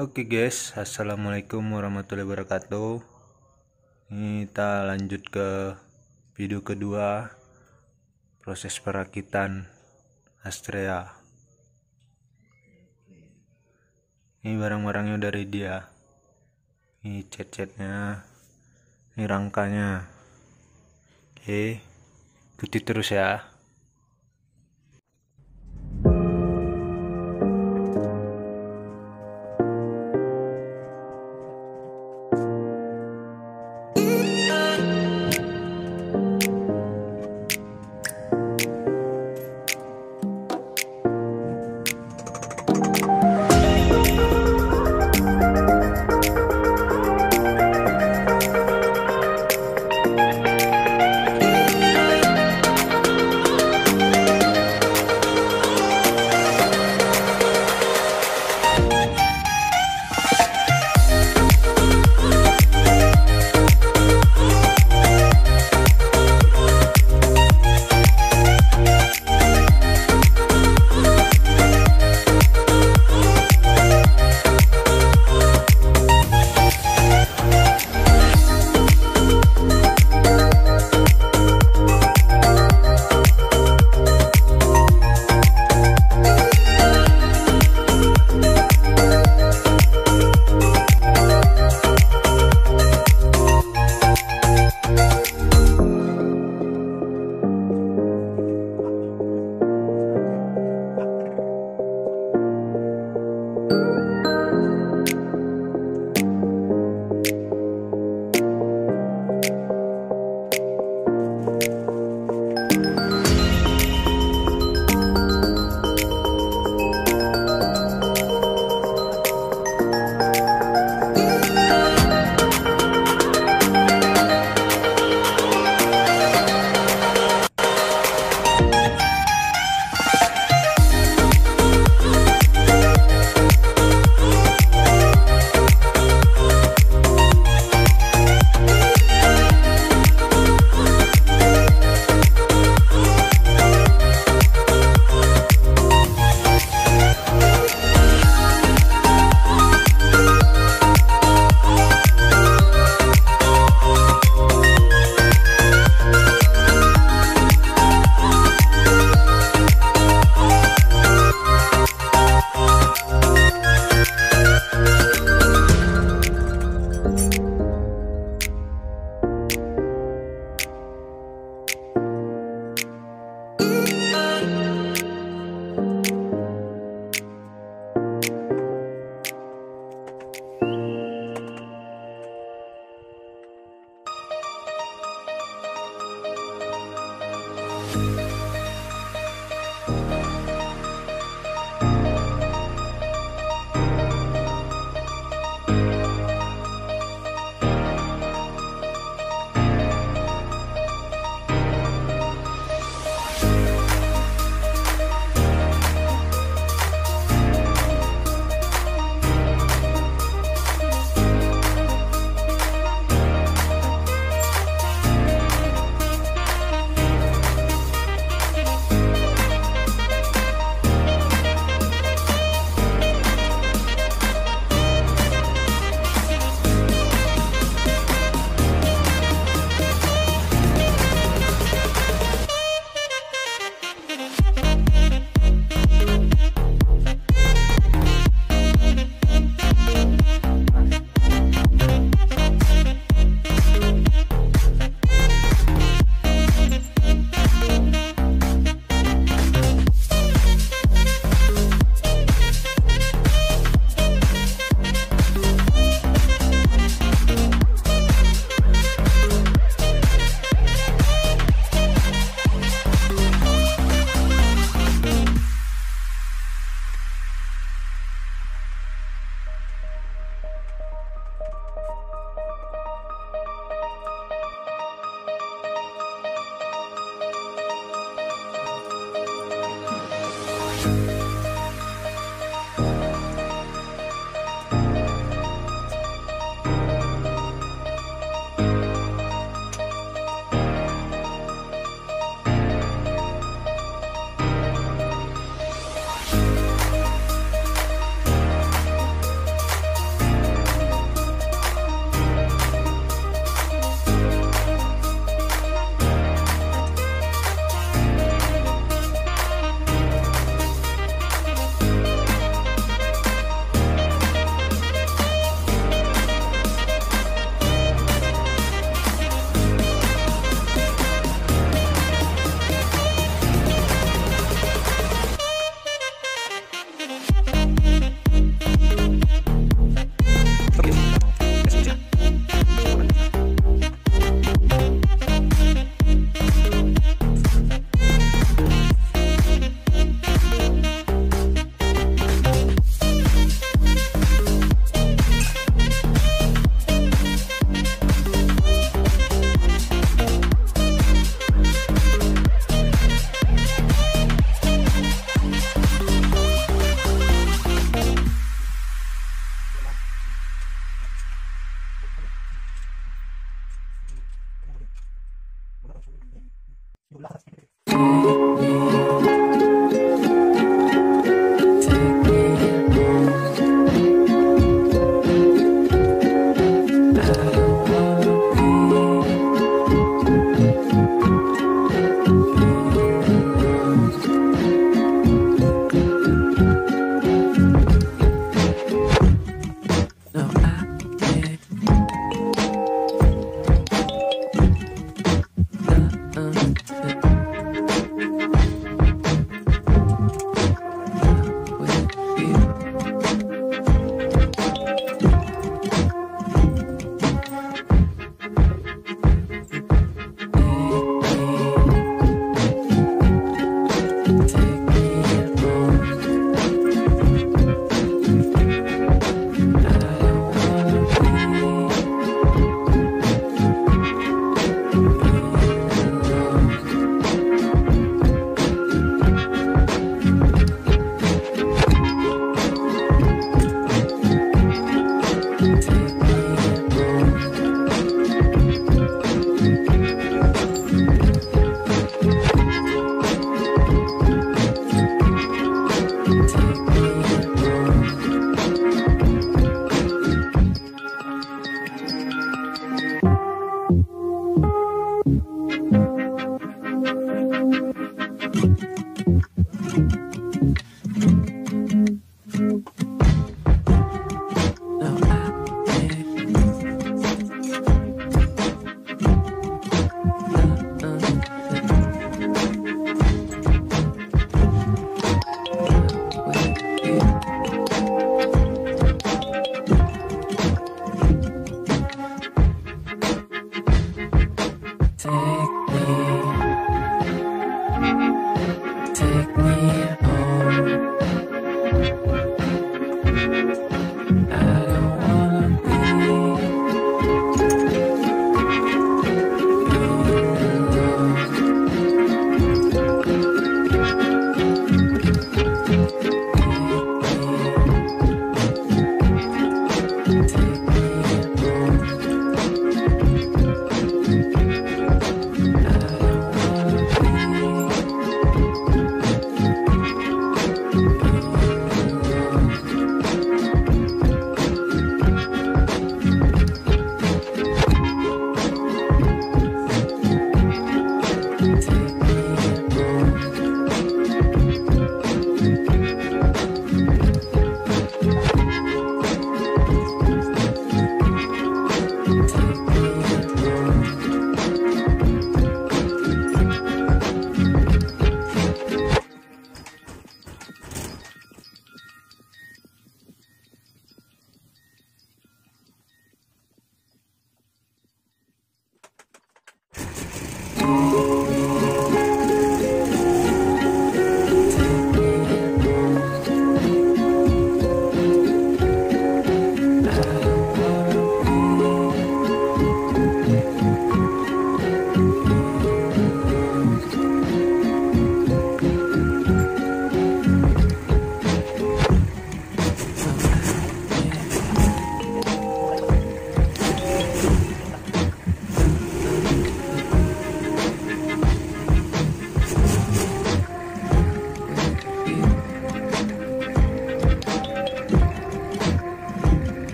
Oke guys, assalamualaikum warahmatullahi wabarakatuh. Ini kita lanjut ke video kedua, proses perakitan Astrea. Ini barang-barangnya dari dia. Ini cat-catnya, ini rangkanya. Oke, ikuti terus ya.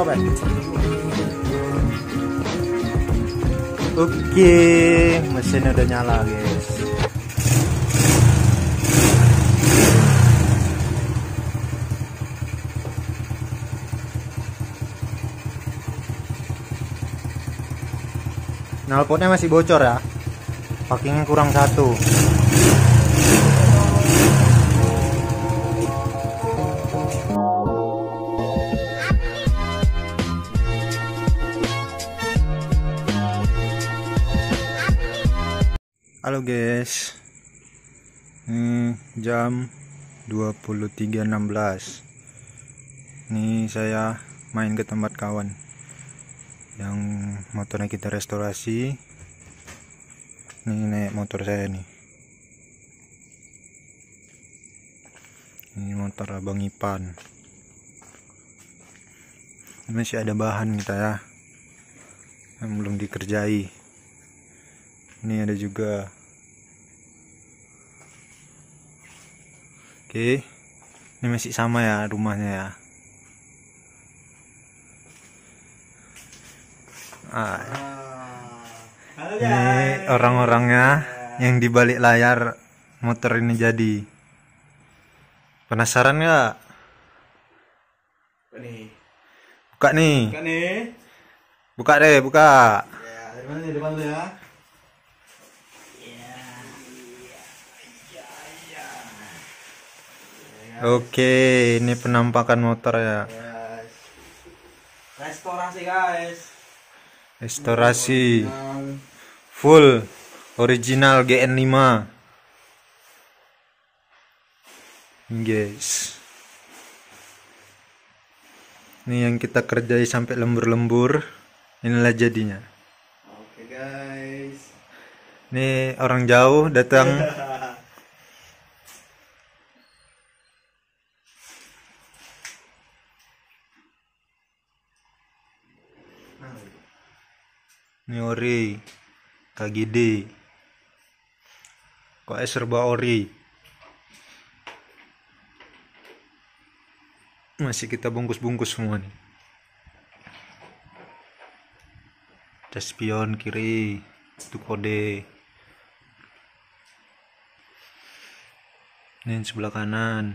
apa? Oke, mesin udah nyala guys. Knalpotnya masih bocor ya, packingnya kurang satu. Halo guys, ini jam 23.16. Ini saya main ke tempat kawan yang motornya kita restorasi. Ini naik motor saya nih. Ini motor Abang Ipan. Ini masih ada bahan kita ya, yang belum dikerjai. Ini ada juga. Oke, ini masih sama ya rumahnya ya. Ini orang-orangnya yang di balik layar motor ini jadi. Penasaran nggak? Buka nih. Buka deh, buka. Ya, dari mana nih, depan lu ya? Oke, ini penampakan motor ya. Yes. Restorasi guys. Restorasi full original GN5 guys. Ini yang kita kerjai sampai lembur-lembur. Inilah jadinya. Oke guys. Ini orang jauh datang. Ini ori KGD, kok serba ori. Masih kita bungkus-bungkus semua nih. Ada spion kiri, itu kode. Ini sebelah kanan.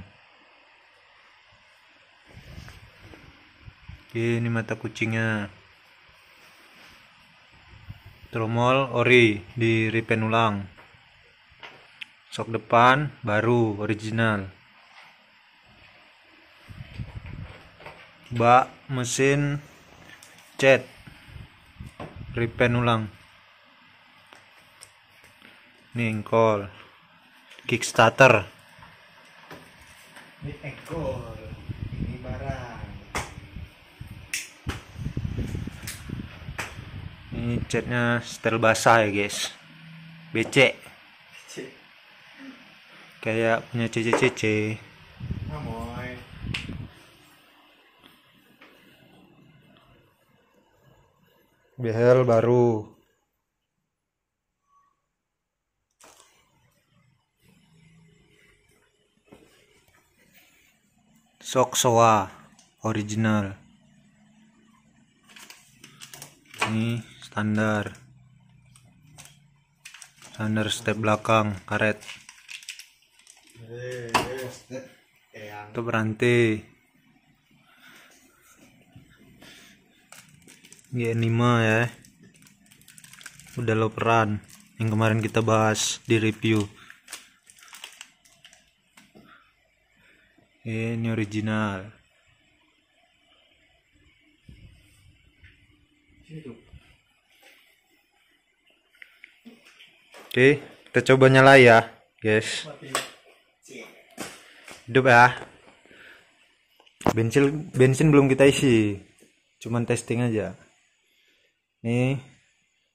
Oke, ini mata kucingnya. Tromol ori di repaint ulang. Sok depan baru original. Bak mesin cat repaint ulang. Ini engkol kickstarter. Ini ekor, ini barang. Ini catnya setel basah ya guys, becek kayak punya CC. Amoy. Behel baru. Sok soa original. Ini standar step belakang karet. Itu berhenti G5 ya, udah loperan yang kemarin kita bahas di review. Ini original. Oke, kita coba nyala ya guys. Hidup ya. Bensin belum kita isi, cuman testing aja. Nih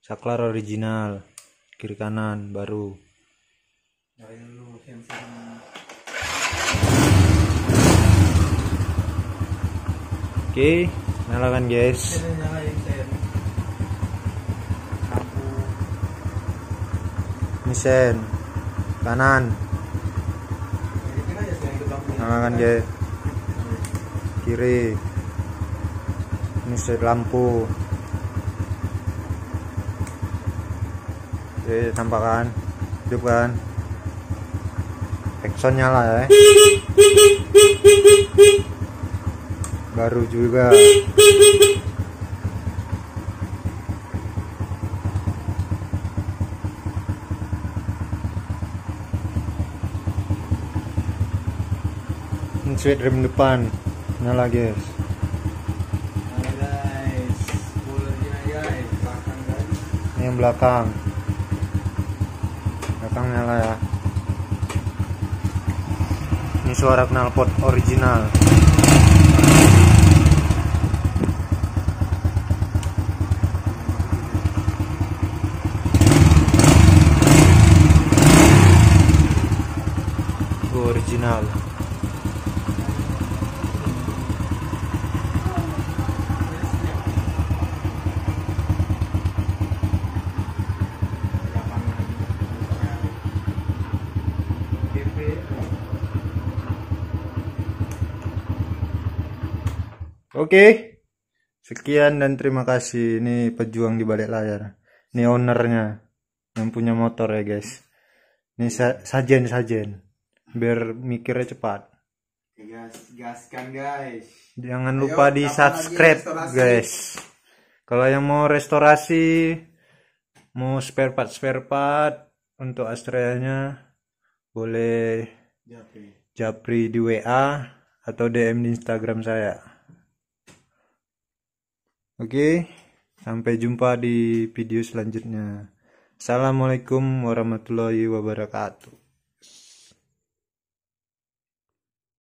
saklar original, kiri kanan baru. Oke, nyalakan guys. Mesin kanan, nyalakan guys. Kiri, Ini set lampu. Oke, tampak kan, hidup kan. Exxon nyala ya. Baru juga. Ini switch rem depan nyala guys. Halo guys, spoilernya guys, belakang guys. Ini yang belakang nyala ya. Ini suara knalpot original. Original. Oke, sekian dan terima kasih. Ini pejuang di balik layar. Ini ownernya yang punya motor ya guys. Ini sajen biar mikirnya cepat. Gaskan guys. Jangan lupa di subscribe guys. Kalau yang mau restorasi, mau spare part untuk Astrea-nya, boleh japri di WA atau DM di Instagram saya. Oke, sampai jumpa di video selanjutnya. Assalamualaikum warahmatullahi wabarakatuh.